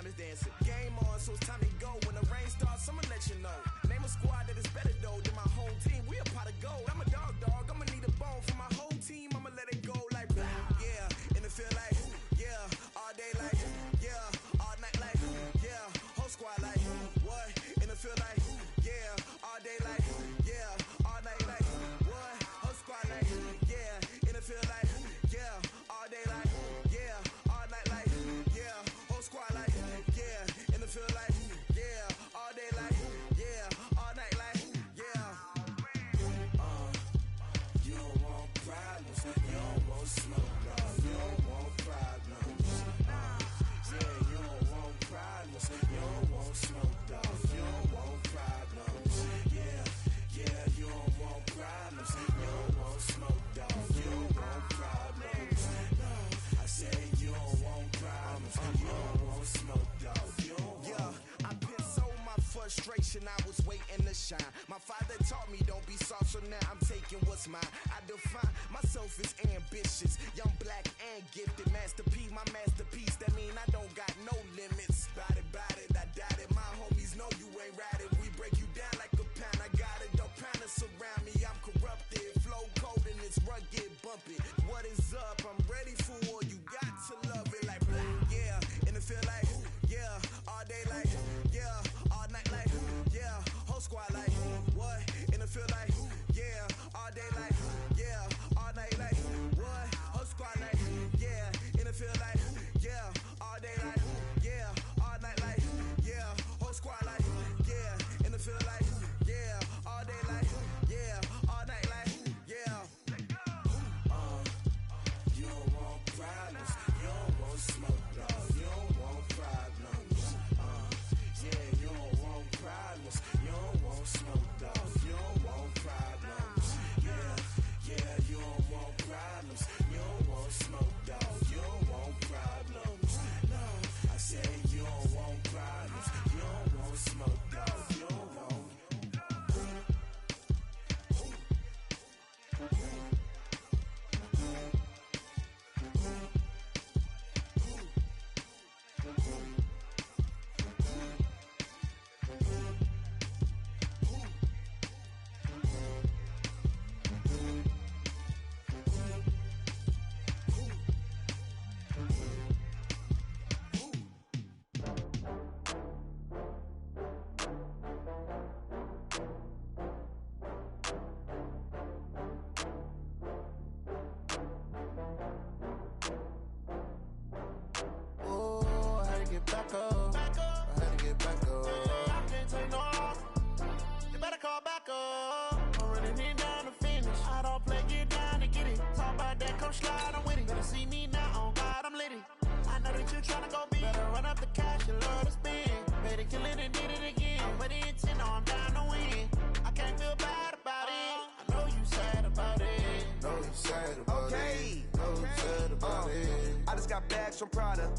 time is dancing. Game on, so it's time to go. When the rain starts, I'ma let you know. Name a squad that is better though than my whole team. We a pot of gold. I'm a dog, I'ma need a bone for my whole team. I'ma let it go like yeah. And it feel like yeah. All day like yeah. All night like yeah. Whole squad like what? And it feel like yeah. All day like yeah. All night like what? Whole squad like yeah. And it feel like yeah. All day like yeah. All night like yeah. Whole squad like yeah. And it feel like yeah. All day like yeah. All night like yeah. You don't want problems. You don't want smoke, no. You don't want problems. Yeah, you don't want problems. You don't want smoke, dog. You don't want problems. Yeah, yeah, you don't want problems. You don't want smoke, dog. You don't want problems. No, I said you don't want problems. You don't want smoke, dog. You don't want. Yeah, I've been so my frustration, I was waiting to shine. My father taught me don't be soft, so now I'm taking what's mine. I define myself as ambitious, young, black, and gifted. Master P, my masterpiece. That mean I don't got no limits. Bout it, I doubt it. My homies know you ain't ratted. We break you down like a pound. I got it, don't pound us around me. I'm corrupted, flow cold and it's rugged, bumpy. What is up? I'm ready for war. You got to love it like blah, yeah. And it feel like yeah. All day like yeah. All night like yeah. Whole squad like what? And it feel like yeah. All day like yeah. All night like what? Whole squad like yeah. And it feel like yeah. All day like yeah. All night like yeah. Whole squad like yeah. And it feel like yeah. All day like yeah. All night like yeah. You don't want problems. You don't want smoke, no. You don't want problems. Yeah, you don't want problems. You don't want smoke, dog. You don't want problems. Yeah, yeah, you don't want problems. You don't want smoke, dog. You don't want problems. No, I said you don't want problems. You don't want smoke, dog. You don't want. From Prada,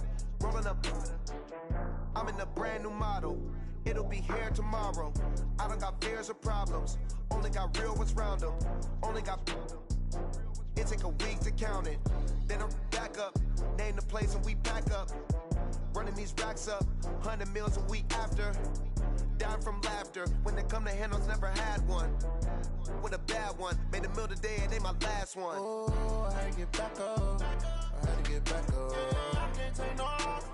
rolling up. I'm in a brand new model. It'll be here tomorrow. I don't got fears or problems. Only got real ones round them. Only got. It take a week to count it. Then I'm back up. Name the place and we back up. Running these racks up. 100 meals a week after. Dying from laughter. When they come to handles, never had one. With a bad one. Made a meal today and they my last one. Oh, I had to get back up. I had to get back up. I can't take no off.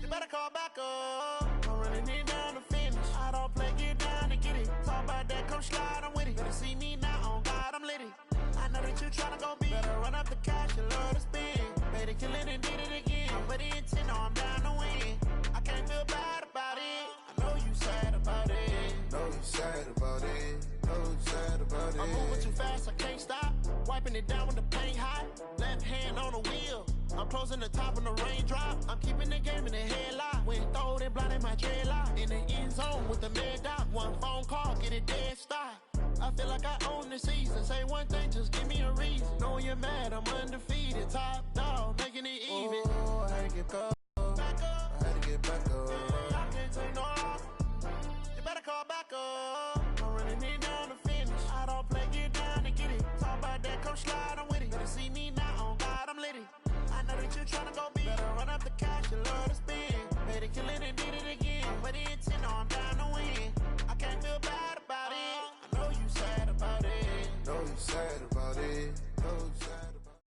You better call back up. I'm running it down to finish. I don't play, get down to get it. Talk about that, come slide, I'm with it. Better see me now, on God, I'm litty. I know that you tryna go big. Better run up the cash, you love to spend. Made it, kill it, and did it again. I'm with the intent, no, I'm down to win. I can't feel bad about it. I know you sad about it. Know you sad about it. Know you sad about it. I'm moving too fast, I can't stop. Wiping it down when the paint hot. Left hand on the wheel. I'm closing the top when the raindrop. I'm keeping the game in the headlock. When throwed and blinded my dreadlock. In the end zone with the mad dot. One phone call, get it dead stop. I feel like I own the season. Say one thing, just give me a reason. Knowing you're mad, I'm undefeated. Top dog, making it even. Oh, I had to get back up. Back up. I had to get back up. I can't take no off. You better call back up. I'm running it down to finish. I don't play, get down to get it. Talk about that, come slide, I'm with it. Better see me now, on God, I'm litty. I know that you tryna go big. Better run up the cash, you love to spend. Made it to kill it and did it again. But the intent, no, I'm down to win. I can't feel bad about it. I know you sad about it. Know you sad about it. Know you sad about it.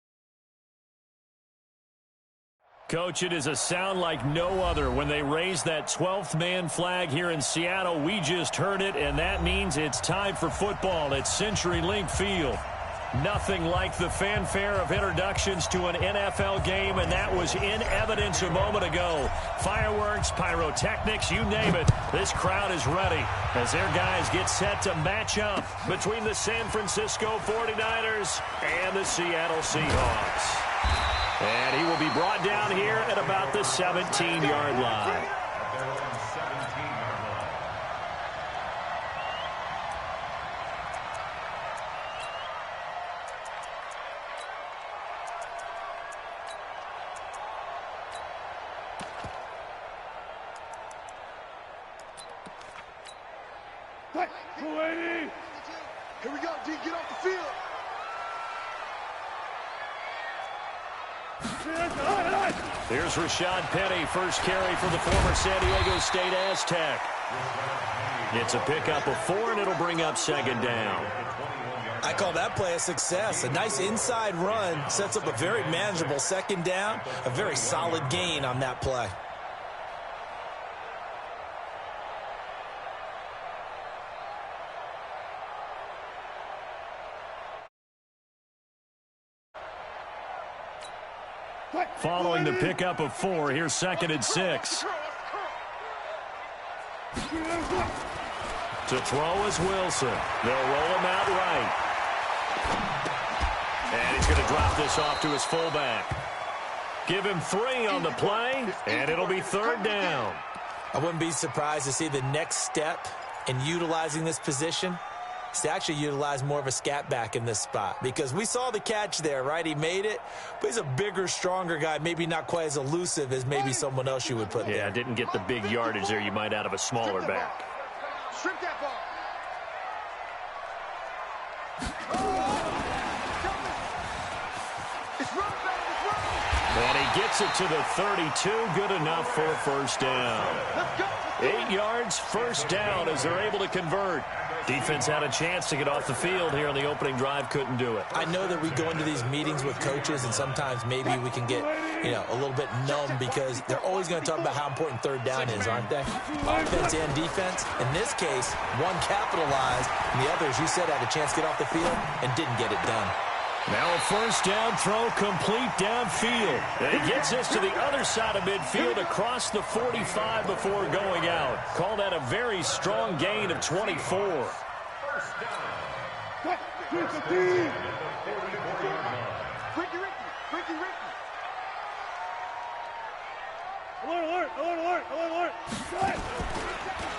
Coach, it is a sound like no other when they raise that 12th man flag here in Seattle. We just heard it, and that means it's time for football at CenturyLink Field. Nothing like the fanfare of introductions to an NFL game, and that was in evidence a moment ago. Fireworks, pyrotechnics, you name it. This crowd is ready as their guys get set to match up between the San Francisco 49ers and the Seattle Seahawks. And he will be brought down here at about the 17-yard line. Here we go, D, get off the field. Here's Rashad Penny, first carry for the former San Diego State Aztec. It's a pickup of 4, and it'll bring up second down. I call that play a success. A nice inside run sets up a very manageable second down, a very solid gain on that play. Following the pickup of 4, here's 2nd and 6. To throw is Wilson. They'll roll him out right. And he's going to drop this off to his fullback. Give him 3 on the play, and it'll be 3rd down. I wouldn't be surprised to see the next step in utilizing this position is to actually utilize more of a scat back in this spot, because we saw the catch there, right? He made it, but he's a bigger, stronger guy, maybe not quite as elusive as maybe someone else you would put there. Yeah, didn't get the big yardage there you might out of a smaller back. Strip that ball. It's run, baby, it's run. And he gets it to the 32, good enough for a first down. Let's go. 8 yards, first down as they're able to convert. Defense had a chance to get off the field here on the opening drive, couldn't do it. I know that we go into these meetings with coaches, and sometimes maybe we can get, a little bit numb because they're always going to talk about how important 3rd down is, aren't they? Offense and defense. In this case, one capitalized, and the other, as you said, had a chance to get off the field and didn't get it done. Now a first down throw complete downfield. And he gets this to the other side of midfield across the 45 before going out. Call that a very strong gain of 24.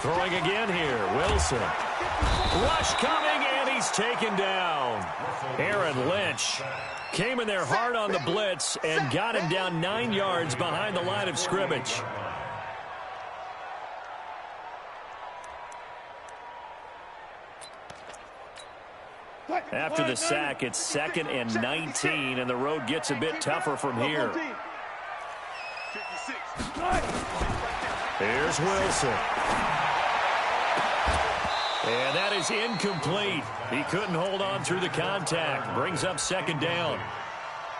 Throwing again here, Wilson. Rush coming, and he's taken down. Aaron Lynch came in there hard on the blitz and got him down 9 yards behind the line of scrimmage. After the sack, it's 2nd and 19, and the road gets a bit tougher from here. Here's Wilson. And that is incomplete. He couldn't hold on through the contact. Brings up second down.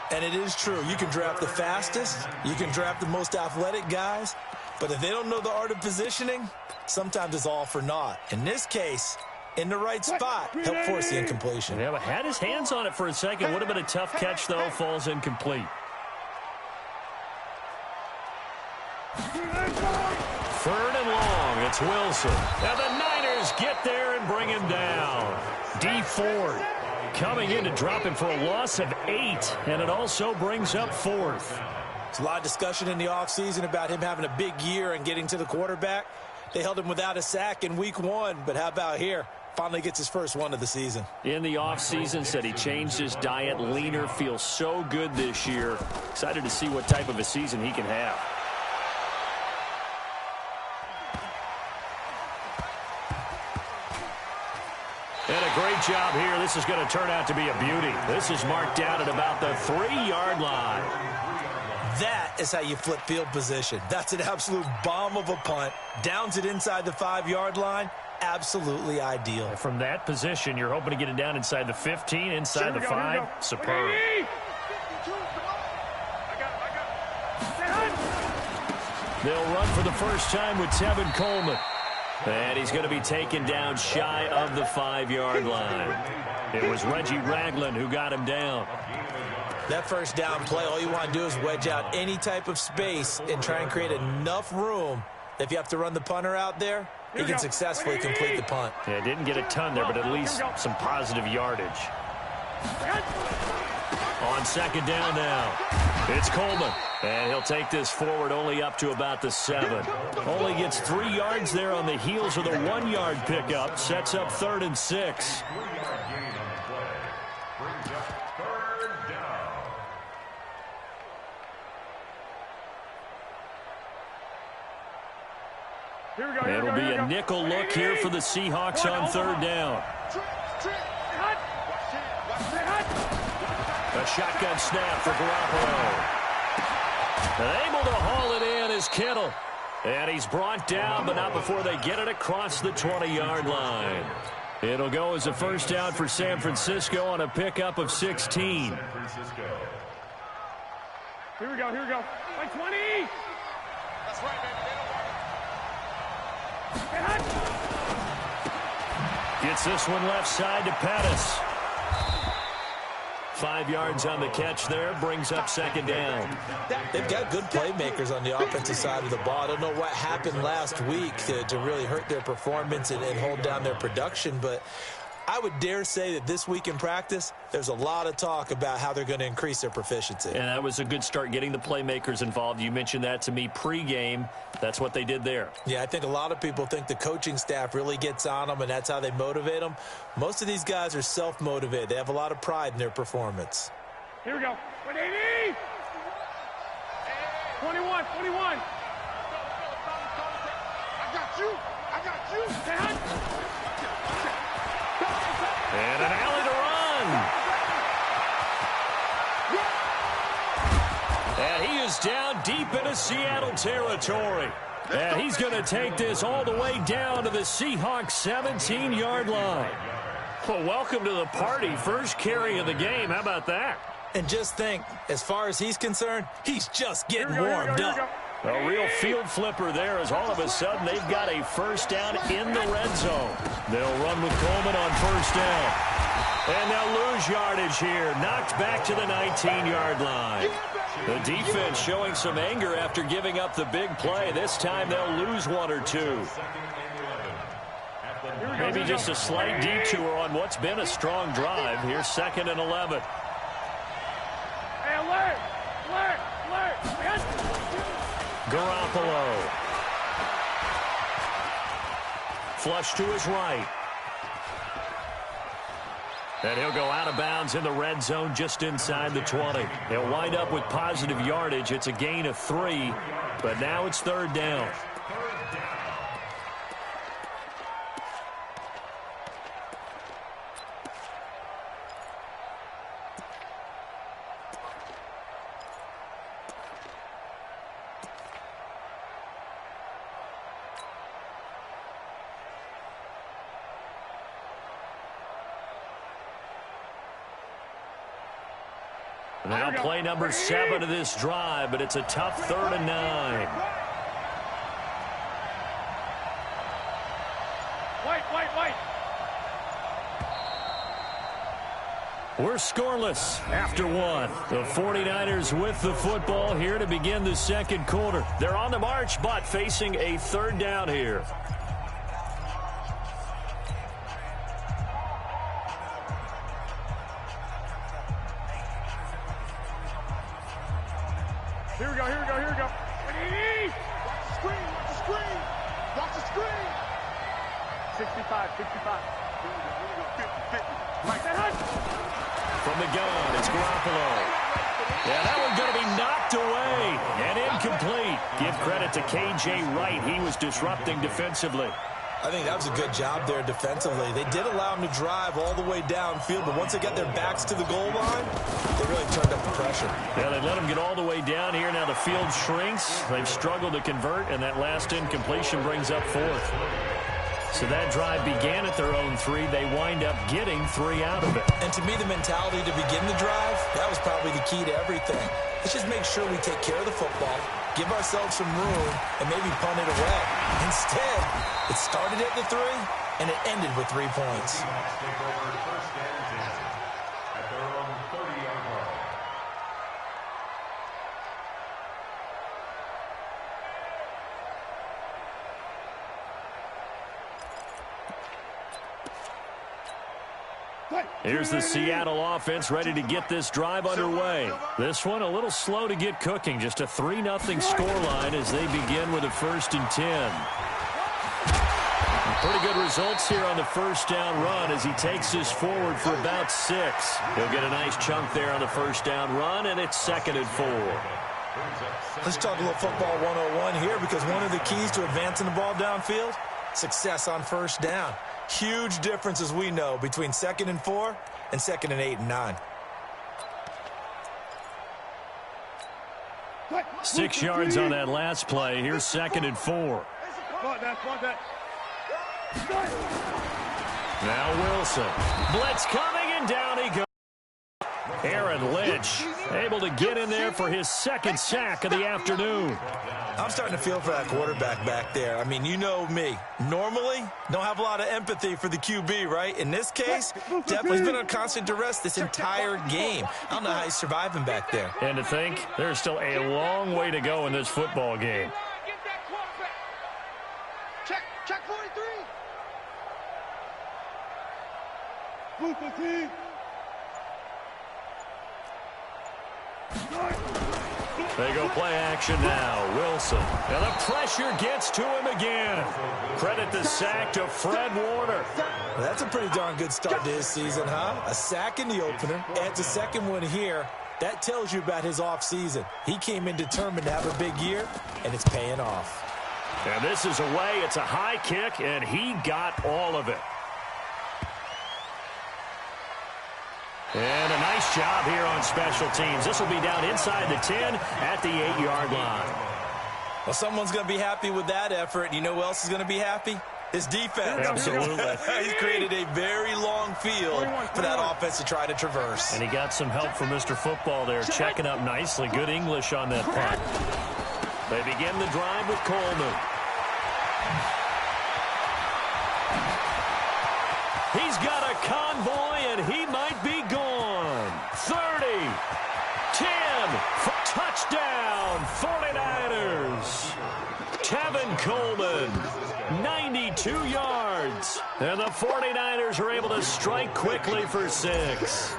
And it is true. You can draft the fastest. You can draft the most athletic guys. But if they don't know the art of positioning, sometimes it's all for naught. In this case, in the right spot, helped force the incompletion. Yeah, but had his hands on it for a second. Would have been a tough catch, though. Falls incomplete. 3rd and long. It's Wilson. And the Niners get there and bring him down. D Ford coming in to drop him for a loss of 8. And it also brings up 4th. There's a lot of discussion in the offseason about him having a big year and getting to the quarterback. They held him without a sack in week 1. But how about here? Finally gets his first one of the season. In the offseason, said he changed his diet, leaner, feels so good this year. Excited to see what type of a season he can have. And a great job here. This is going to turn out to be a beauty. This is marked down at about the 3-yard line. That is how you flip field position. That's an absolute bomb of a punt. Downs it inside the 5-yard line. Absolutely ideal. From that position, you're hoping to get it down inside the 15, inside the 5. Superb. They'll run for the first time with Tevin Coleman. And he's going to be taken down shy of the 5-yard line. It was Reggie Ragland who got him down. That first down play, all you want to do is wedge out any type of space and try and create enough room. If you have to run the punter out there, he can successfully complete the punt. Yeah, didn't get a ton there, but at least some positive yardage. On second down now, it's Coleman. And he'll take this forward only up to about the 7. Only gets 3 yards there on the heels of the 1-yard pickup. Sets up 3rd and 6. It'll be a nickel look here for the Seahawks on 3rd down. A shotgun snap for Garoppolo. Able to haul it in is Kittle. And he's brought down, but not before they get it across the 20-yard line. It'll go as a first down for San Francisco on a pickup of 16. Here we go. Like 20. That's right, baby. Gets this one left side to Pettis. 5 yards on the catch there, brings up second down. They've got good playmakers on the offensive side of the ball. I don't know what happened last week to really hurt their performance and hold down their production, but I would dare say that this week in practice, there's a lot of talk about how they're going to increase their proficiency. And that was a good start, getting the playmakers involved. You mentioned that to me pregame. That's what they did there. Yeah, I think a lot of people think the coaching staff really gets on them, and that's how they motivate them. Most of these guys are self-motivated. They have a lot of pride in their performance. Here we go. 180. 21. I got you. And an alley to run. And he is down deep into Seattle territory. And he's going to take this all the way down to the Seahawks 17-yard line. Well, welcome to the party. First carry of the game. How about that? And just think, as far as he's concerned, he's just getting warmed up. A real field flipper there, as all of a sudden they've got a first down in the red zone. They'll run with Coleman on first down. And they'll lose yardage here. Knocked back to the 19-yard line. The defense showing some anger after giving up the big play. This time they'll lose 1 or 2. Maybe just a slight detour on what's been a strong drive. Here's 2nd and 11. Hey, alert! Garoppolo. Flush to his right. And he'll go out of bounds in the red zone just inside the 20. He'll wind up with positive yardage. It's a gain of 3, but now it's 3rd down. Now play number 7 of this drive, but it's a tough 3rd and 9. White. We're scoreless after 1. The 49ers with the football here to begin the second quarter. They're on the march, but facing a 3rd down here. Here we go. Watch the screen. 65. From the gun, it's Garoppolo. Yeah, that one's going to be knocked away and incomplete. Give credit to K.J. Wright. He was disrupting defensively. I think that was a good job there defensively. They did allow them to drive all the way downfield, but once they got their backs to the goal line, they really turned up the pressure. Yeah, they let them get all the way down here. Now the field shrinks. They've struggled to convert, and that last incompletion brings up fourth. So that drive began at their own 3. They wind up getting 3 out of it. And to me, the mentality to begin the drive, that was probably the key to everything. Let's just make sure we take care of the football, give ourselves some room, and maybe punt it away. Instead, it started at the 3, and it ended with 3 points. Here's the Seattle offense ready to get this drive underway. This one a little slow to get cooking. Just a 3-0 scoreline as they begin with a 1st and 10. Pretty good results here on the first down run as he takes this forward for about 6. He'll get a nice chunk there on the first down run, and it's 2nd and 4. Let's talk a little football 101 here, because one of the keys to advancing the ball downfield, success on first down. Huge difference, as we know, between 2nd and 4 and 2nd and 8 and 9. 6 yards on that last play. Here's 2nd and 4. Now Wilson. Blitz coming, and down he goes. Aaron Lynch able to get in there for his 2nd sack of the afternoon. I'm starting to feel for that quarterback back there. I mean, you know me. Normally, don't have a lot of empathy for the QB, right? In this case, definitely he's been on constant duress this entire game. I don't know how he's surviving back there. And to think, there's still a long way to go in this football game. Check 43. They go play action now. Wilson. And the pressure gets to him again. Credit the sack to Fred Warner. Well, that's a pretty darn good start to his season, huh? A sack in the opener. Adds a 2nd one here. That tells you about his offseason. He came in determined to have a big year, and it's paying off. And this is away. It's a high kick, and he got all of it. And a nice job here on special teams. This will be down inside the 10 at the 8-yard line. Well, someone's going to be happy with that effort. You know who else is going to be happy? His defense. Absolutely. He's created a very long field for that offense to try to traverse. And he got some help from Mr. Football there, checking up nicely. Good English on that punt. They begin the drive with Coleman. He's got a convoy, and he might be gone. 30, 10, touchdown, 49ers. Tevin Coleman, 92 yards. And the 49ers are able to strike quickly for 6.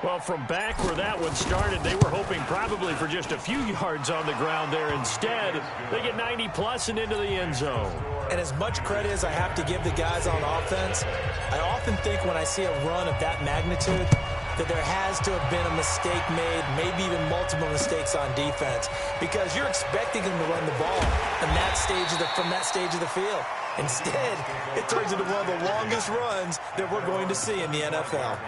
Well, from back where that one started, they were hoping probably for just a few yards on the ground there. Instead, they get 90-plus and into the end zone. And as much credit as I have to give the guys on offense, I often think when I see a run of that magnitude that there has to have been a mistake made, maybe even multiple mistakes on defense, because you're expecting them to run the ball from that stage of the field. Instead, it turns into one of the longest runs that we're going to see in the NFL.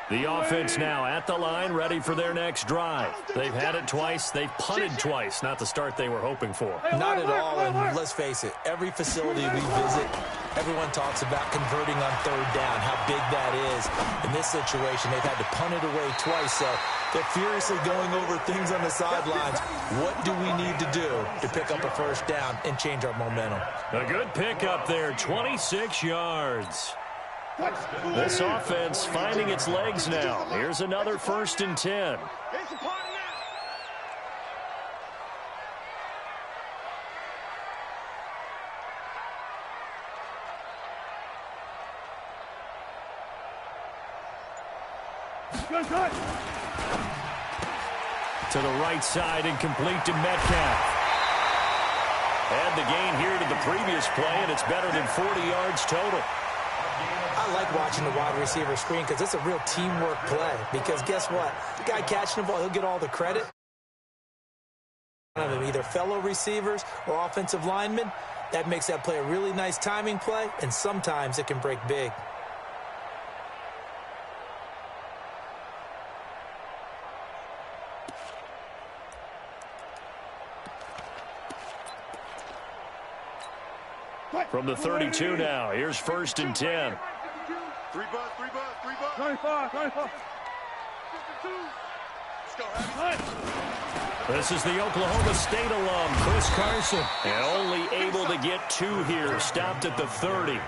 The offense now at the line, ready for their next drive. They've had it twice. They've punted twice. Not the start they were hoping for. Not at all, and let's face it, every facility we visit, everyone talks about converting on 3rd down, how big that is. In this situation, they've had to punt it away twice, so they're furiously going over things on the sidelines. What do we need to do to pick up a 1st down and change our momentum? A good pickup there, 26 yards. This offense finding its legs now. Here's another 1st and 10. To the right side and complete to Metcalf. Add the gain here to the previous play, and it's better than 40 yards total. I like watching the wide receiver screen because it's a real teamwork play. Because guess what? The guy catching the ball, he'll get all the credit. Either fellow receivers or offensive linemen. That makes that play a really nice timing play, and sometimes it can break big. From the 32 now, here's 1st and 10. 3 bus, 3 bus, 3 bus. 25, 25. Let's go, Abby. This is the Oklahoma State alum, Chris Carson. And only able to get 2 here, stopped at the 30.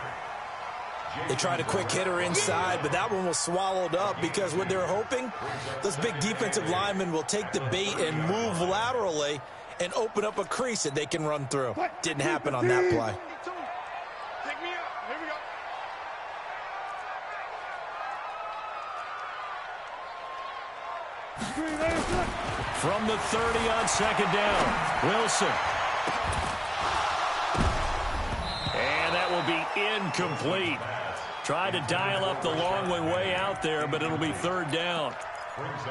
They tried a quick hitter inside, but that one was swallowed up because what they're hoping, those big defensive linemen will take the bait and move laterally and open up a crease that they can run through. Didn't happen on that play. Take me out. Here we go. From the 30 on 2nd down, Wilson. And that will be incomplete. Tried to dial up the long way out there, but it'll be 3rd down.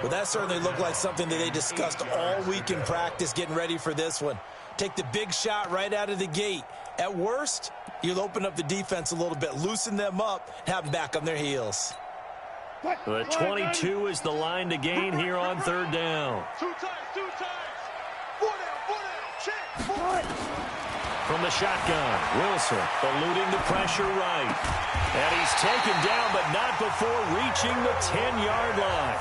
Well, that certainly looked like something that they discussed all week in practice getting ready for this one. Take the big shot right out of the gate. At worst, you'll open up the defense a little bit, loosen them up, and have them back on their heels. The 22 is the line to gain here on 3rd down. 2 times, 2 times. 4 down, check. From the shotgun, Wilson eluding the pressure right. And he's taken down, but not before reaching the 10-yard line.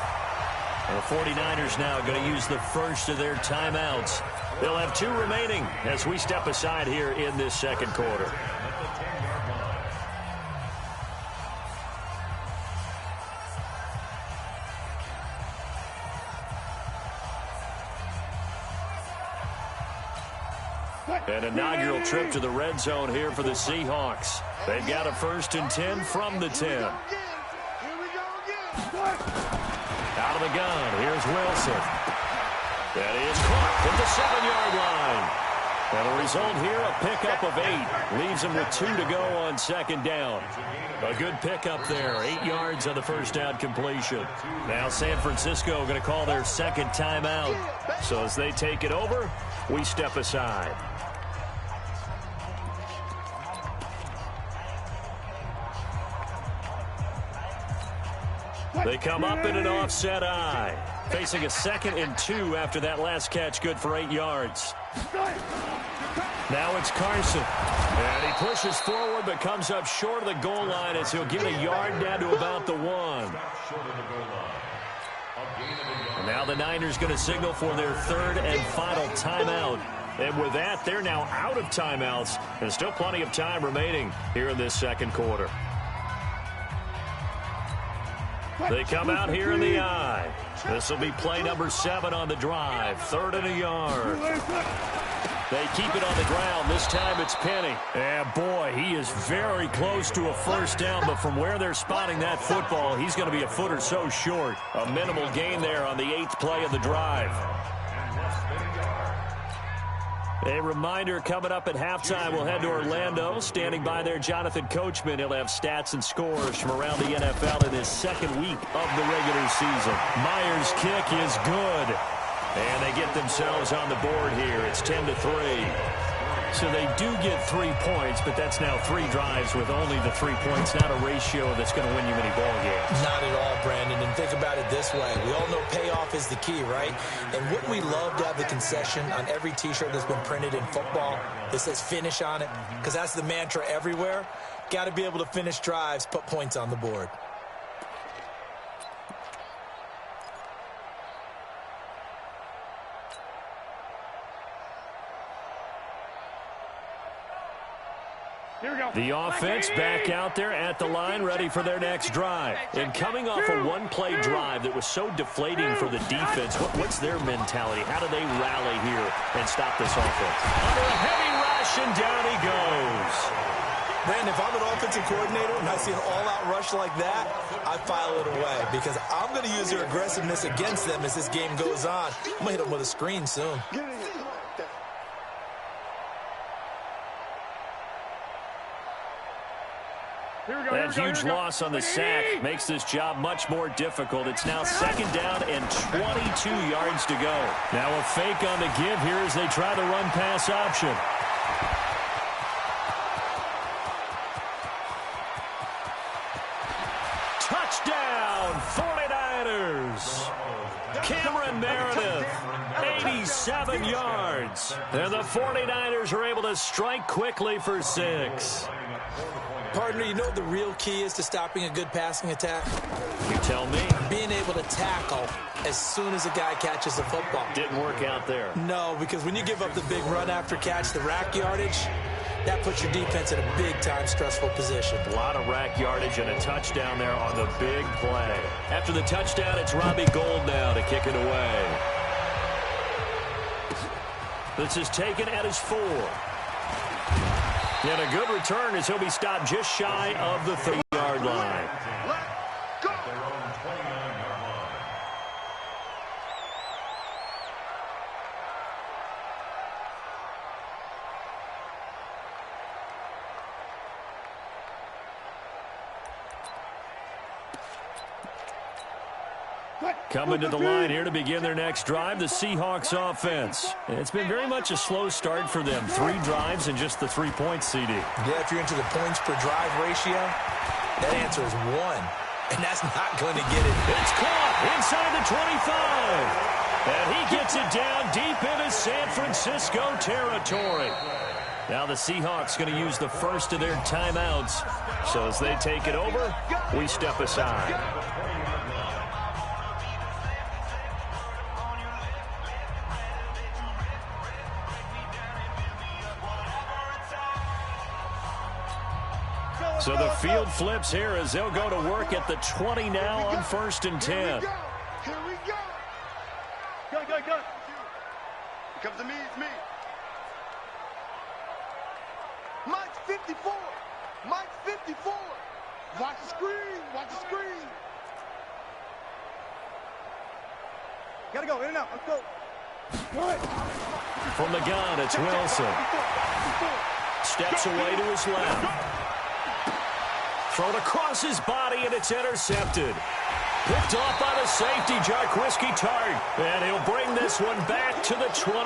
The 49ers now going to use the first of their timeouts. They'll have 2 remaining as we step aside here in this 2nd quarter. An inaugural trip to the red zone here for the Seahawks. They've got a 1st and 10 from the 10. Here we go again. Out of the gun, here's Wilson. That is caught at the 7-yard line. And the result here, a pickup of 8. Leaves him with 2 to go on 2nd down. A good pickup there, 8 yards on the 1st down completion. Now San Francisco going to call their 2nd timeout. So as they take it over, we step aside. They come up in an offset eye. Facing a 2nd and 2 after that last catch, good for 8 yards. Now it's Carson. And he pushes forward but comes up short of the goal line as he'll get a yard down to about the 1. And now the Niners going to signal for their 3rd and final timeout. And with that, they're now out of timeouts. And still plenty of time remaining here in this 2nd quarter. They come out here in the eye. This will be play number 7 on the drive. 3rd and a yard. They keep it on the ground. This time it's Penny. And boy, he is very close to a 1st down, but from where they're spotting that football, he's going to be a foot or so short. A minimal gain there on the 8th play of the drive. A reminder coming up at halftime, we'll head to Orlando. Standing by there, Jonathan Coachman. He'll have stats and scores from around the NFL in his 2nd week of the regular season. Myers' kick is good. And they get themselves on the board here. It's 10-3. So they do get 3 points, but that's now 3 drives with only the 3 points, not a ratio that's going to win you many ball games. Not at all, Brandon. And think about it this way. We all know payoff is the key, right? And wouldn't we love to have the concession on every T-shirt that's been printed in football that says finish on it? Because that's the mantra everywhere. Got to be able to finish drives, put points on the board. The offense back out there at the line, ready for their next drive. And coming off a one-play drive that was so deflating for the defense, what's their mentality? How do they rally here and stop this offense? Under a heavy rush, and down he goes. Brandon, if I'm an offensive coordinator and I see an all-out rush like that, I file it away because I'm going to use their aggressiveness against them as this game goes on. I'm going to hit them with a screen soon. That huge loss on the sack makes this job much more difficult. It's now 2nd down and 22 yards to go. Now a fake on the give here as they try the run-pass option. Touchdown, 49ers. Cameron Meredith, 87 yards. And the 49ers are able to strike quickly for 6. Partner, you know the real key is to stopping a good passing attack? You tell me. Being able to tackle as soon as a guy catches the football. Didn't work out there. No, because when you give up the big run after catch, the rack yardage, that puts your defense in a big-time stressful position. A lot of rack yardage and a touchdown there on the big play. After the touchdown, it's Robbie Gould now to kick it away. This is taken at his 4. And a good return as he'll be stopped just shy of the 30-yard line. Coming to the line here to begin their next drive, the Seahawks offense. It's been very much a slow start for them. 3 drives and just the 3 points, CD. Yeah, if you're into the points per drive ratio, that answer is 1. And that's not going to get it. It's caught inside the 25. And he gets it down deep into San Francisco territory. Now the Seahawks going to use the first of their timeouts. So as they take it over, we step aside. So the field flips here as they'll go to work at the 20 now on 1st and 10. Here we go. Go. Here comes the me, it's me. Mike's 54. Mike's 54. Watch the screen. Watch the screen. Gotta go, in and out. Let's go. From the gun, it's Wilson. Steps away to his left. Thrown across his body, and it's intercepted. Picked off by the safety, Jarquiski Tart. And he'll bring this one back to the 29.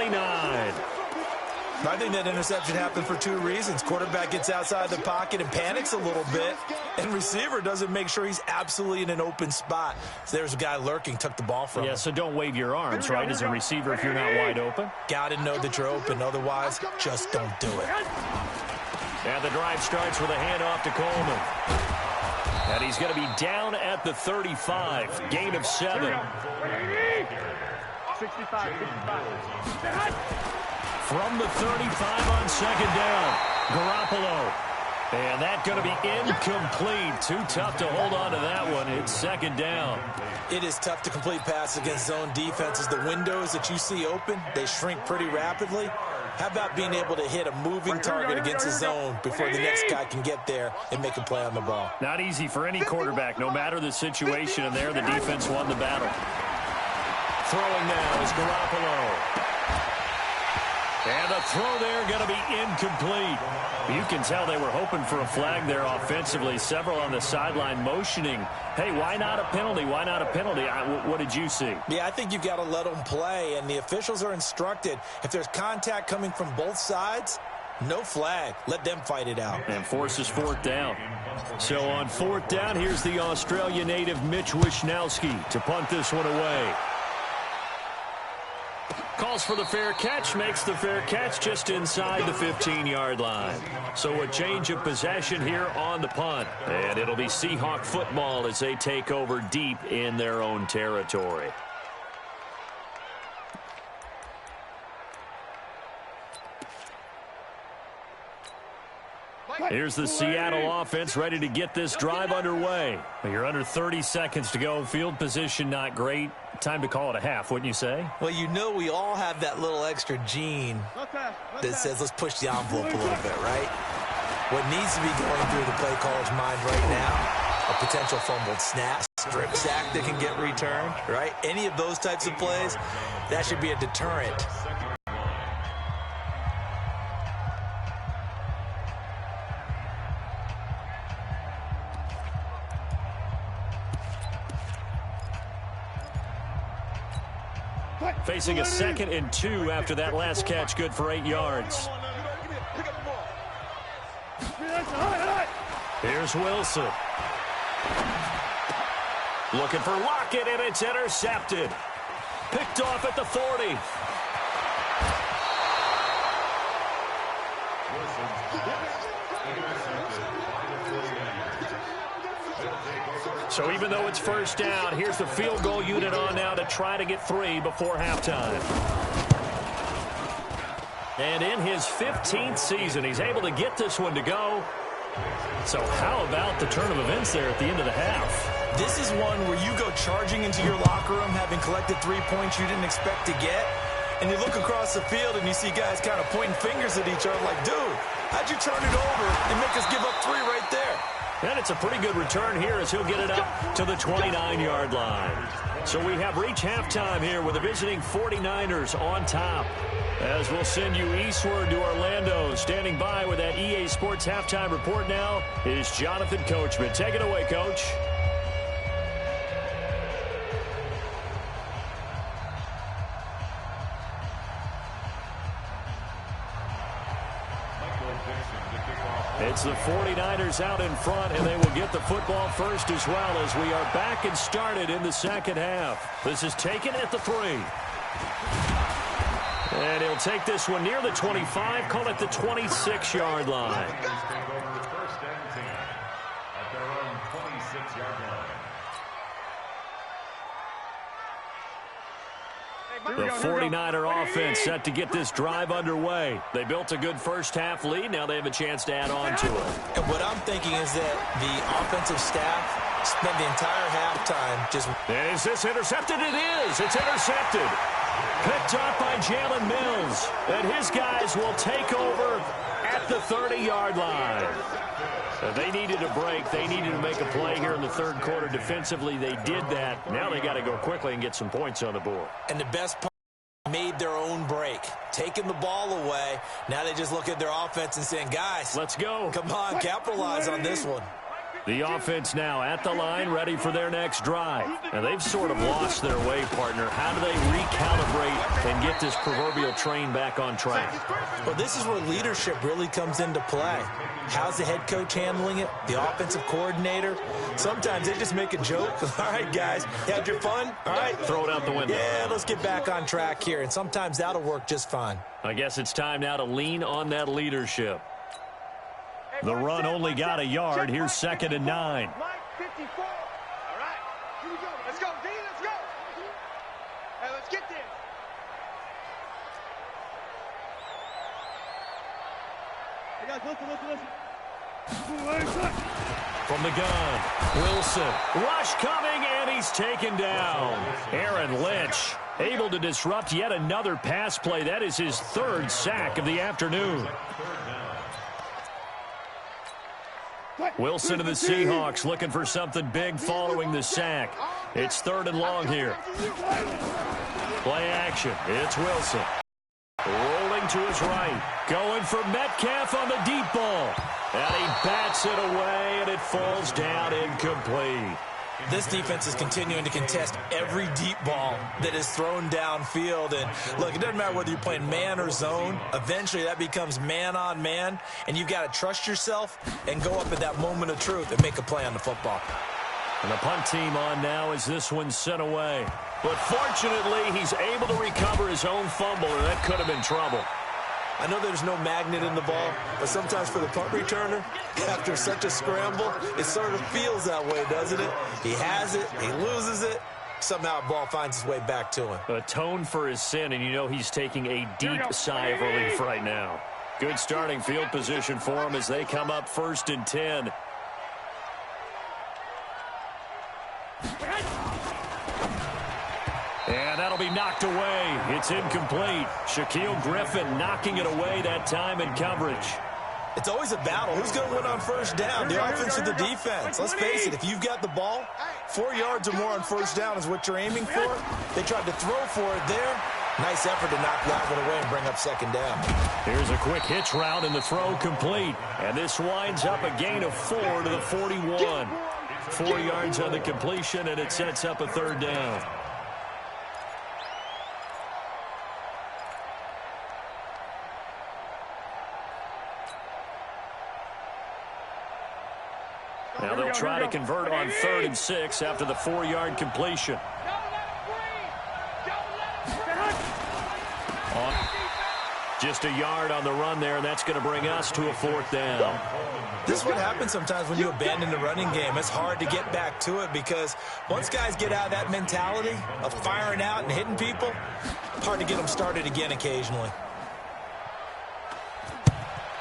I think that interception happened for 2 reasons. Quarterback gets outside the pocket and panics a little bit, and receiver doesn't make sure he's absolutely in an open spot. So there's a guy lurking, took the ball from him. Yeah, so don't wave your arms, right, as a receiver if you're not wide open. Got to know that you're open. Otherwise, just don't do it. And the drive starts with a handoff to Coleman. And he's going to be down at the 35. Gain of 7. 65. From the 35 on 2nd down, Garoppolo. And that's going to be incomplete. Too tough to hold on to that one. It's 2nd down. It is tough to complete passes against zone defenses. The windows that you see open, they shrink pretty rapidly. How about being able to hit a moving target against a zone before the next guy can get there and make a play on the ball? Not easy for any quarterback, no matter the situation. And there, the defense won the battle. Throwing now is Garoppolo. And the throw there going to be incomplete. You can tell they were hoping for a flag there offensively. Several on the sideline motioning, hey, why not a penalty? Why not a penalty? What did you see? Yeah, I think you've got to let them play, and the officials are instructed. If there's contact coming from both sides, no flag. Let them fight it out. And forces 4th down. So on 4th down, here's the Australia native Mitch Wishnowski to punt this one away. Calls for the fair catch, makes the fair catch just inside the 15-yard line. So a change of possession here on the punt. And it'll be Seahawk football as they take over deep in their own territory. Here's the Seattle offense ready to get this drive underway. You're under 30 seconds to go. Field position not great. Time to call it a half, wouldn't you say? Well, you know we all have that little extra gene that says let's push the envelope a little bit, right? What needs to be going through the play caller's mind right now, a potential fumbled snap, strip sack that can get returned, right? Any of those types of plays, that should be a deterrent. Facing a 2nd and 2 after that last catch, good for 8 yards. Here's Wilson. Looking for Lockett, and it's intercepted. Picked off at the 40. So even though it's first down, here's the field goal unit on now to try to get 3 before halftime. And in his 15th season, he's able to get this one to go. So how about the turn of events there at the end of the half? This is one where you go charging into your locker room having collected 3 points you didn't expect to get. And you look across the field and you see guys kind of pointing fingers at each other like, dude, how'd you turn it over and make us give up 3 right there? And it's a pretty good return here as he'll get it up to the 29-yard line. So we have reached halftime here with the visiting 49ers on top. As we'll send you eastward to Orlando. Standing by with that EA Sports halftime report now is Jonathan Coachman. Take it away, Coach. It's the 49ers out in front, and they will get the football first as well as we are back and started in the second half. This is taken at the 3. And he'll take this one near the 25, call it the 26-yard line. The 49er offense set to get this drive underway. They built a good first-half lead. Now they have a chance to add on to it. And what I'm thinking is that the offensive staff spent the entire halftime just... Is this intercepted? It is. It's intercepted. Picked off by Jalen Mills. And his guys will take over at the 30-yard line. They needed a break. They needed to make a play here in the third quarter. Defensively, they did that. Now they got to go quickly and get some points on the board. And the best part, made their own break. Taking the ball away. Now they just look at their offense and saying, guys, let's go. Come on, capitalize on this one. The offense now at the line, ready for their next drive. And they've sort of lost their way, partner. How do they recalibrate and get this proverbial train back on track? Well, this is where leadership really comes into play. How's the head coach handling it? The offensive coordinator? Sometimes they just make a joke. All right, guys, you had your fun? All right. Throw it out the window. Yeah, let's get back on track here. And sometimes that'll work just fine. I guess it's time now to lean on that leadership. The run only got a yard. Here's 2nd and 9. Mike 54. All right, here we go. Let's go, D. Let's go. Hey, let's get this. Hey, guys, listen. From the gun, Wilson. Rush coming, and he's taken down. Aaron Lynch able to disrupt yet another pass play. That is his 3rd sack of the afternoon. Wilson to the Seahawks looking for something big following the sack. It's 3rd and long here. Play action. It's Wilson. Rolling to his right. Going for Metcalf on the deep ball. And he bats it away, and it falls down incomplete. This defense is continuing to contest every deep ball that is thrown downfield. And, look, it doesn't matter whether you're playing man or zone. Eventually, that becomes man-on-man, and you've got to trust yourself and go up at that moment of truth and make a play on the football. And the punt team on now as this one's sent away. But fortunately, he's able to recover his own fumble, and that could have been trouble. I know there's no magnet in the ball, but sometimes for the punt returner, after such a scramble, it sort of feels that way, doesn't it? He has it, he loses it, somehow the ball finds its way back to him. Atone for his sin, and you know he's taking a deep sigh of relief right now. Good starting field position for him as they come up 1st and 10. And that'll be knocked away. It's incomplete. Shaquille Griffin knocking it away that time in coverage. It's always a battle. Who's going to win on 1st down, the offense or the defense? Let's face it, if you've got the ball, 4 yards or more on 1st down is what you're aiming for. They tried to throw for it there. Nice effort to knock that one away and bring up 2nd down. Here's a quick hitch route and the throw complete. And this winds up a gain of 4 to the 41. 4 yards on the completion, and it sets up a 3rd down. Now they'll try to convert on 3rd and 6 after the 4-yard completion. Just a yard on the run there, and that's going to bring us to a 4th down. This is what happens sometimes when you abandon the running game. It's hard to get back to it because once guys get out of that mentality of firing out and hitting people, hard to get them started again occasionally.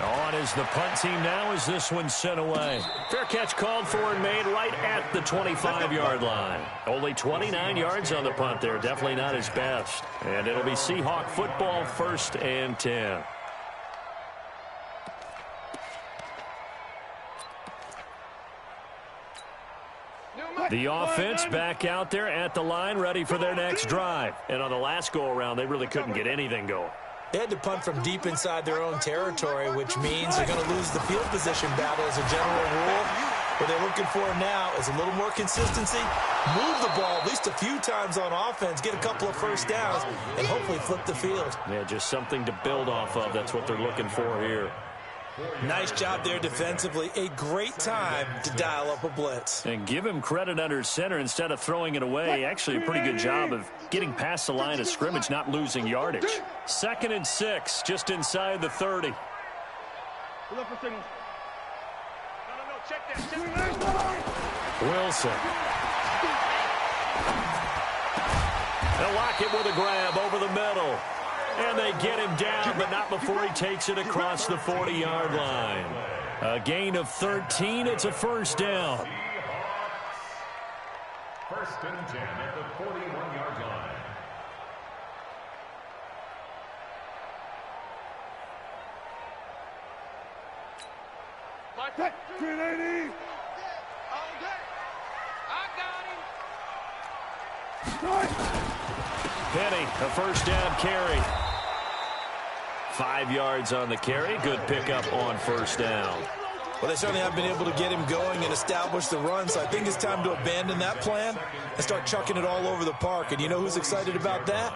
On is the punt team now as this one's sent away. Fair catch called for and made right at the 25-yard line. Only 29 yards on the punt there. Definitely not his best. And it'll be Seahawk football, 1st and 10. The offense back out there at the line, ready for their next drive. And on the last go-around, they really couldn't get anything going. They had to punt from deep inside their own territory, which means they're going to lose the field position battle as a general rule. What they're looking for now is a little more consistency, move the ball at least a few times on offense, get a couple of first downs, and hopefully flip the field. Yeah, just something to build off of. That's what they're looking for here. Nice job there defensively. A great time to dial up a blitz. And give him credit under center instead of throwing it away. Actually a pretty good job of getting past the line of scrimmage, not losing yardage. 2nd and 6, just inside the 30. Wilson. They'll lock it with a grab over the middle. And they get him down, but not before he takes it across the 40-yard line. A gain of 13. It's a 1st down. 1st and 10 at the 41-yard line. Penny, a 1st down carry. 5 yards on the carry. Good pickup on 1st down. Well, they certainly have been able to get him going and establish the run, so I think it's time to abandon that plan and start chucking it all over the park. And you know who's excited about that?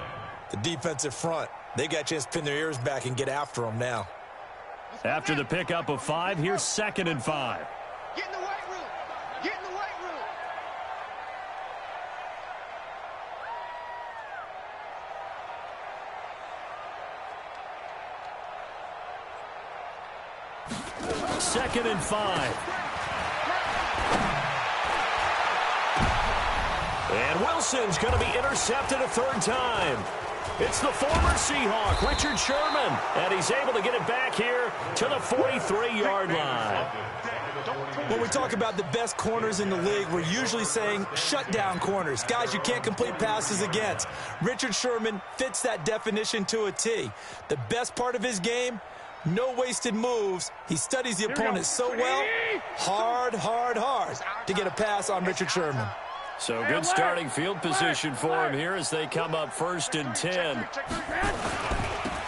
The defensive front. They got a chance to pin their ears back and get after them now. After the pickup of 5, here's 2nd and 5. Get in the weight room. Get in the weight room. Second and 5. And Wilson's going to be intercepted a 3rd time. It's the former Seahawk, Richard Sherman, and he's able to get it back here to the 43-yard line. When we talk about the best corners in the league, we're usually saying shutdown corners, guys you can't complete passes against. Richard Sherman fits that definition to a T. The best part of his game, no wasted moves. He studies the opponent so well, hard to get a pass on Richard Sherman. So good starting field position for him here as they come up 1st and 10.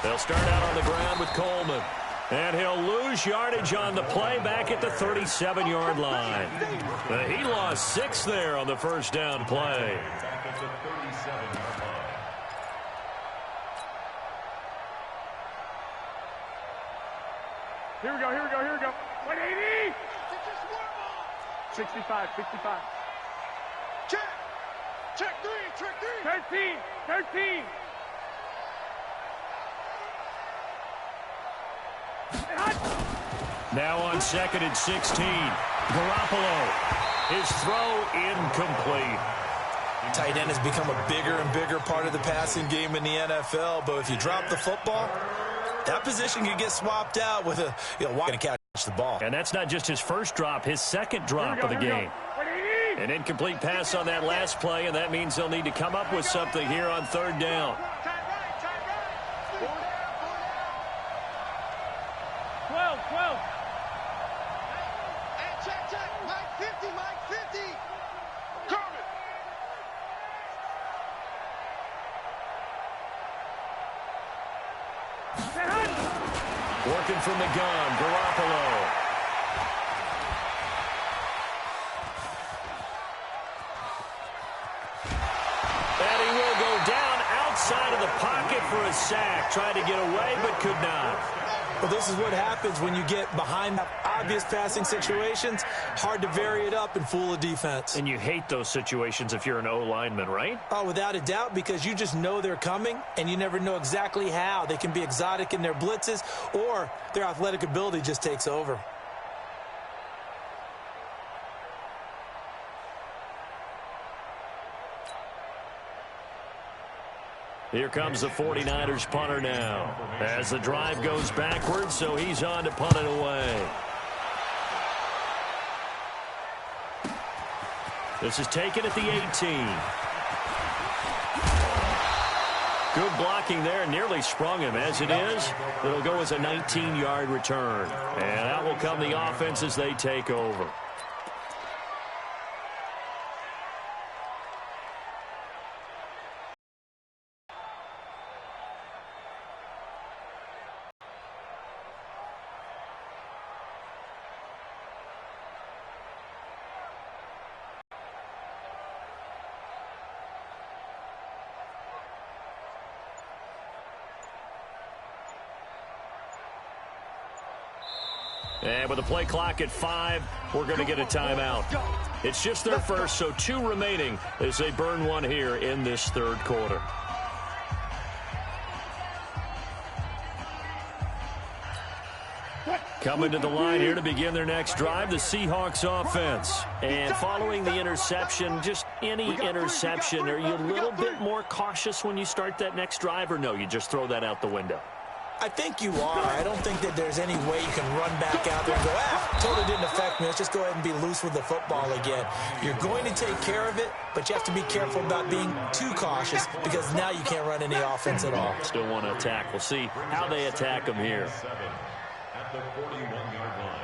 They'll start out on the ground with Coleman. And he'll lose yardage on the play back at the 37-yard line. He lost 6 there on the 1st down play. Here we go. 180. 65. Check 3. 13. Now on 2nd and 16. Garoppolo. His throw incomplete. Tight end has become a bigger and bigger part of the passing game in the NFL, but if you drop the football, that position can get swapped out with a walking to catch the ball. And that's not just his first drop, his 2nd drop of the game. An incomplete pass on that last play, and that means they'll need to come up with something here on 3rd down. 12. Hey, check. Mike 50. Kermit. Working from the gun, Garoppolo. And he will go down outside of the pocket for a sack. Tried to get away, but could not. Well, this is what happens when you get behind obvious passing situations. Hard to vary it up and fool a defense. And you hate those situations if you're an O-lineman, right? Oh, without a doubt, because you just know they're coming, and you never know exactly how. They can be exotic in their blitzes, or their athletic ability just takes over. Here comes the 49ers punter now. As the drive goes backwards, so he's on to punt it away. This is taken at the 18. Good blocking there. Nearly sprung him. As it is, it'll go as a 19-yard return. And that will come the offense as they take over. And with the play clock at 5, we're going to get a timeout. It's just their first, so 2 remaining as they burn one here in this third quarter. Coming to the line here to begin their next drive, the Seahawks offense. And following the interception, just any interception, are you a little bit more cautious when you start that next drive, or no, you just throw that out the window? I think you are. I don't think that there's any way you can run back out there and go, totally didn't affect me. Let's just go ahead and be loose with the football again. You're going to take care of it, but you have to be careful about being too cautious because now you can't run any offense at all. Still want to attack. We'll see how they attack them here. At the 41-yard line.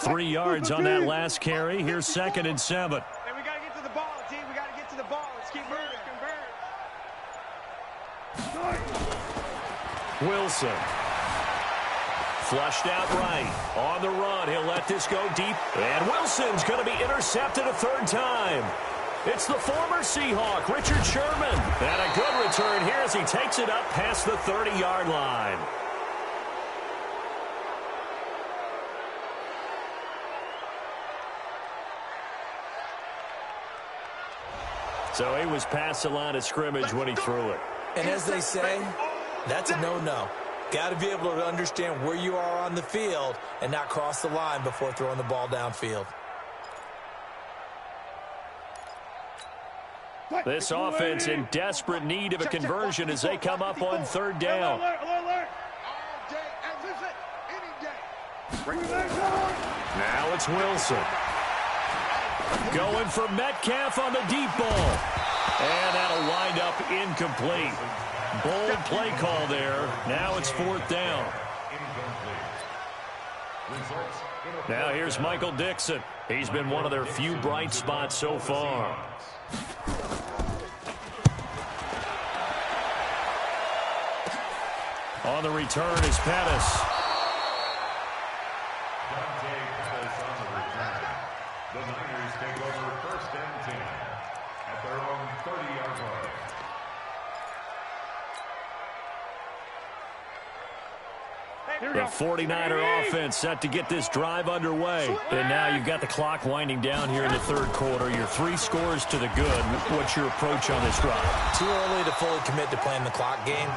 Three yards on that last carry. Here's 2nd and 7. Hey, we got to get to the ball, team. We got to get to the ball. Let's keep moving. Wilson. Flushed out right. On the run. He'll let this go deep. And Wilson's going to be intercepted a 3rd time. It's the former Seahawk, Richard Sherman. And a good return here as he takes it up past the 30-yard line. So he was past the line of scrimmage when he threw it. And as they say, that's a no-no. Got to be able to understand where you are on the field and not cross the line before throwing the ball downfield. This offense in desperate need of a conversion as they come up on 3rd down. Now it's Wilson. Going for Metcalf on the deep ball. And that'll wind up incomplete. Bold play call there. Now it's 4th down. Now here's Michael Dixon. He's been one of their few bright spots so far. On the return is Pettis. The Niners take over 1st and 10 at their own 30-yard line. The 49er offense set to get this drive underway. And now you've got the clock winding down here in the 3rd quarter. Your 3 scores to the good. What's your approach on this drive? Too early to fully commit to playing the clock game.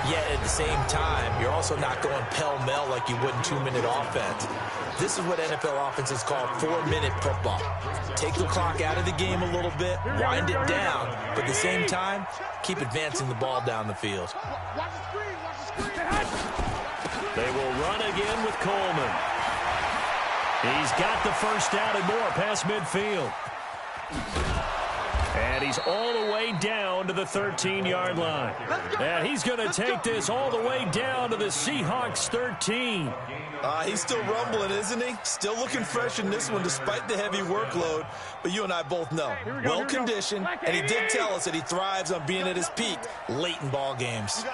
Yet at the same time, you're also not going pell-mell like you would in 2-minute offense. This is what NFL offenses call 4-minute football. Take the clock out of the game a little bit, wind it down, but at the same time, keep advancing the ball down the field. They will run again with Coleman. He's got the 1st down and more past midfield. And he's all the way down to the 13-yard line. And he's going to take this all the way down to the Seahawks 13. He's still rumbling, isn't he? Still looking fresh in this one despite the heavy workload. But you and I both know, well-conditioned, and he did tell us that he thrives on being at his peak late in ball games.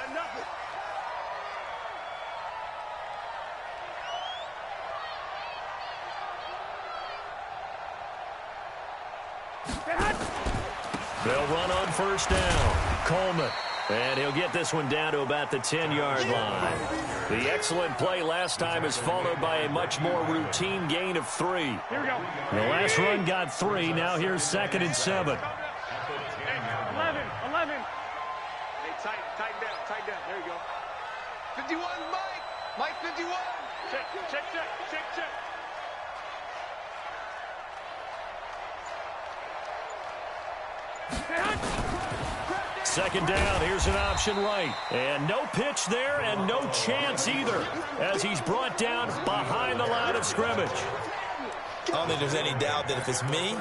They'll run on first down. Coleman. And he'll get this one down to about the 10-yard line. The excellent play last time is followed by a much more routine gain of 3. Here we go. The last run got 3. Now here's 2nd and 7. 11. Hey, tighten down. There you go. 51, Mike 51. Check. 2nd down, here's an option right. And no pitch there and no chance either as he's brought down behind the line of scrimmage. I don't think there's any doubt that if it's me,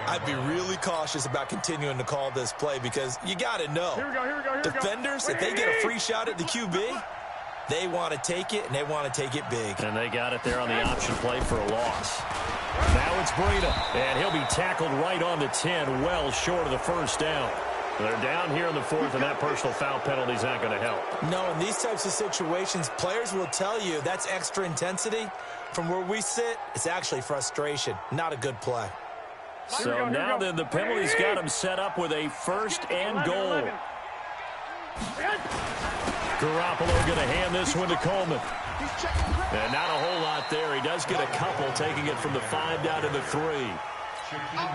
I'd be really cautious about continuing to call this play because you got to know. Here we go. Defenders, if they get a free shot at the QB, they want to take it, and they want to take it big. And they got it there on the option play for a loss. Now it's Breida, and he'll be tackled right on the 10, well short of the first down. They're down here in the 4th, and that personal foul penalty is not going to help. No, in these types of situations, players will tell you that's extra intensity. From where we sit, it's actually frustration, not a good play. So now then the penalty's got him set up with a 1st and goal. Garoppolo going to hand this one to Coleman. And not a whole lot there. He does get a couple, taking it from the 5 down to the 3.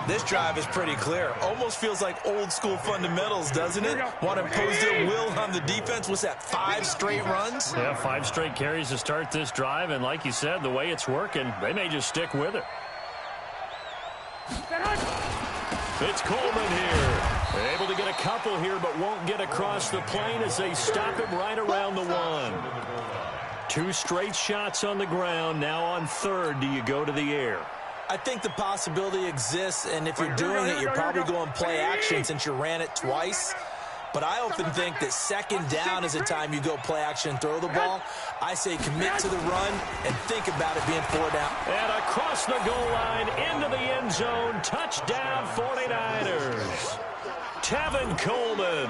This drive is pretty clear. Almost feels like old school fundamentals, doesn't it? Want to impose their will on the defense. What's that, 5 straight runs? Yeah, 5 straight carries to start this drive. And like you said, the way it's working, they may just stick with it. It's Coleman here. They're able to get a couple here, but won't get across the plane as they stop him right around the 1. 2 straight shots on the ground. Now on 3rd, do you go to the air? I think the possibility exists, and if you're doing it, you're probably going play action since you ran it twice. But I often think that 2nd down is the time you go play action and throw the ball. I say commit to the run and think about it being 4 down. And across the goal line, into the end zone, touchdown 49ers. Tevin Coleman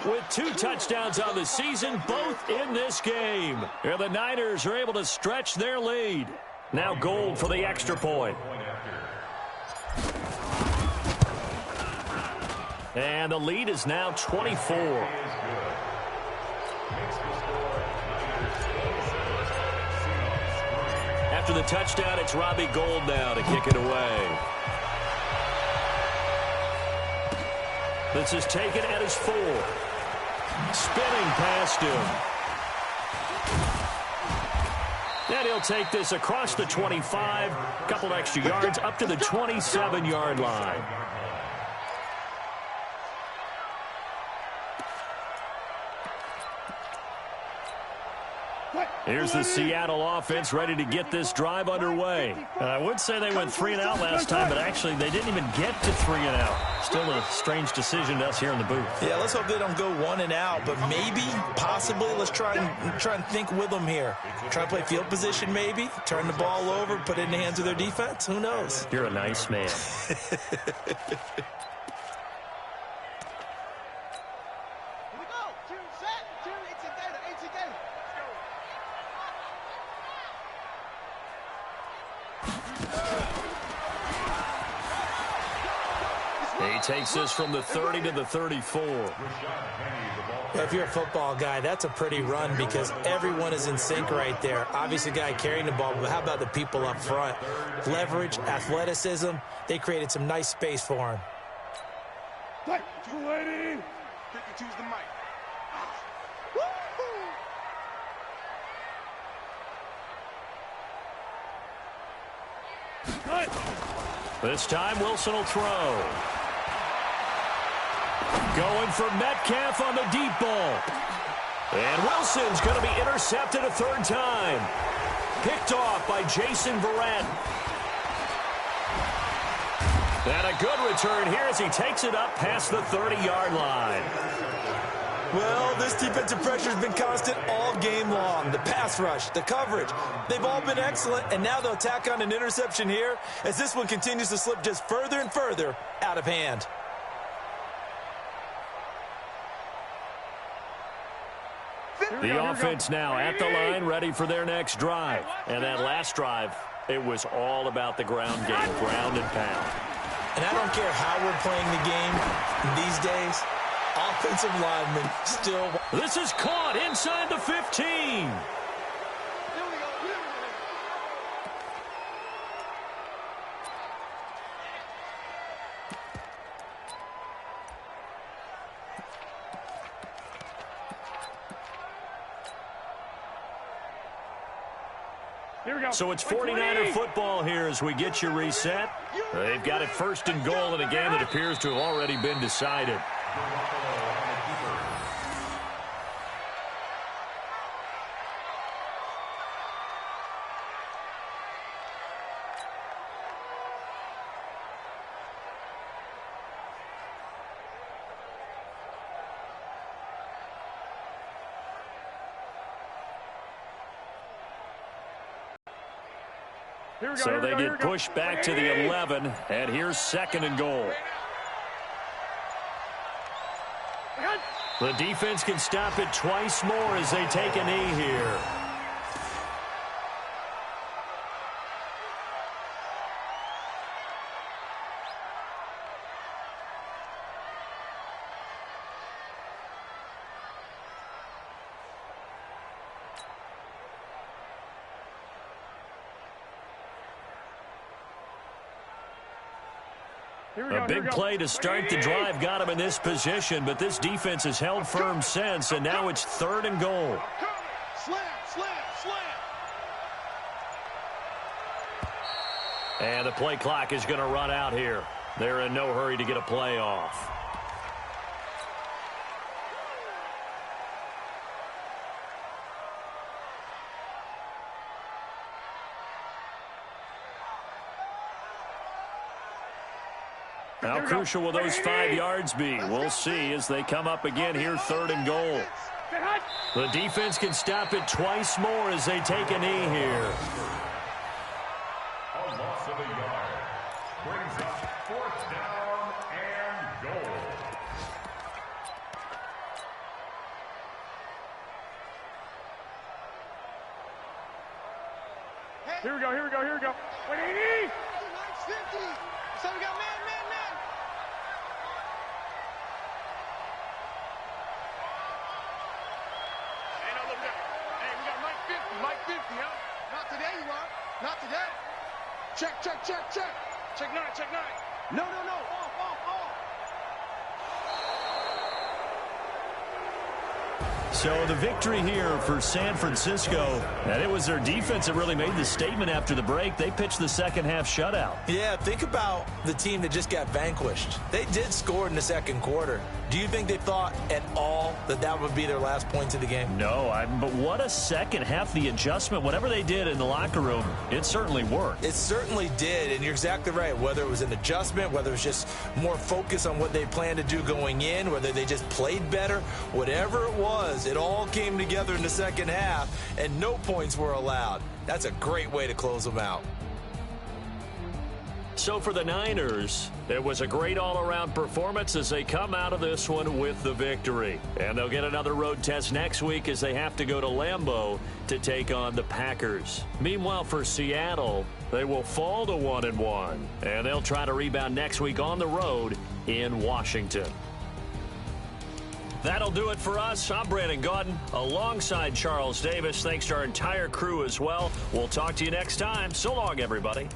with 2 touchdowns on the season, both in this game. And the Niners are able to stretch their lead. Now Gold for the extra point. And the lead is now 24. After the touchdown, it's Robbie Gould now to kick it away. This is taken at his 4. Spinning past him. And he'll take this across the 25, couple extra yards, up to the 27-yard line. Here's the Seattle offense ready to get this drive underway. I would say they went 3 and out last time, but actually they didn't even get to 3 and out. Still a strange decision to us here in the booth. Yeah, let's hope they don't go 1 and out, but maybe, possibly, let's try and think with them here. Try to play field position maybe, turn the ball over, put it in the hands of their defense. Who knows? You're a nice man. He takes this from the 30 to the 34. If you're a football guy, that's a pretty run because everyone is in sync right there. Obviously, guy carrying the ball, but how about the people up front? Leverage, athleticism, they created some nice space for him. Pick and choose the mic. This time Wilson will throw. Going for Metcalf on the deep ball. And Wilson's going to be intercepted a 3rd time. Picked off by Jason Verrett. And a good return here as he takes it up past the 30-yard line. Well, this defensive pressure has been constant all game long. The pass rush, the coverage, they've all been excellent, and now they'll tack on an interception here as this one continues to slip just further and further out of hand. The offense now at the line, ready for their next drive. And that last drive, it was all about the ground game, ground and pound. And I don't care how we're playing the game these days, offensive linemen still... This is caught inside the 15. So it's 49er football here as we get you reset. They've got it first and goal in a game that appears to have already been decided. So they get pushed back to the 11, and here's second and goal. The defense can stop it twice more as they take a knee here. A big play to start the drive got him in this position, but this defense has held firm since, and now it's third and goal. Slam, slam, slam. And the play clock is going to run out here. They're in no hurry to get a play off. How crucial will those 5 yards be? We'll see as they come up again here, third and goal. The defense can stop it twice more as they take a knee here. A loss of a yard brings up fourth down and goal. Here we go, here we go, here we go. 180! 50. So we got man. Mike 50, huh? Not today, you are. Not today. Check, check, check, check. Check 9, check 9. No. Off. So the victory here for San Francisco, and it was their defense that really made the statement after the break. They pitched the second half shutout. Yeah, think about the team that just got vanquished. They did score in the second quarter. Do you think they thought at all that that would be their last points of the game? No, but what a second half. The adjustment, whatever they did in the locker room, it certainly worked. It certainly did, and you're exactly right. Whether it was an adjustment, whether it was just more focus on what they planned to do going in, whether they just played better, whatever it was, it all came together in the second half, and no points were allowed. That's a great way to close them out. So for the Niners, it was a great all-around performance as they come out of this one with the victory. And they'll get another road test next week as they have to go to Lambeau to take on the Packers. Meanwhile, for Seattle, they will fall to 1-1, and they'll try to rebound next week on the road in Washington. That'll do it for us. I'm Brandon Gaudin alongside Charles Davis. Thanks to our entire crew as well. We'll talk to you next time. So long, everybody.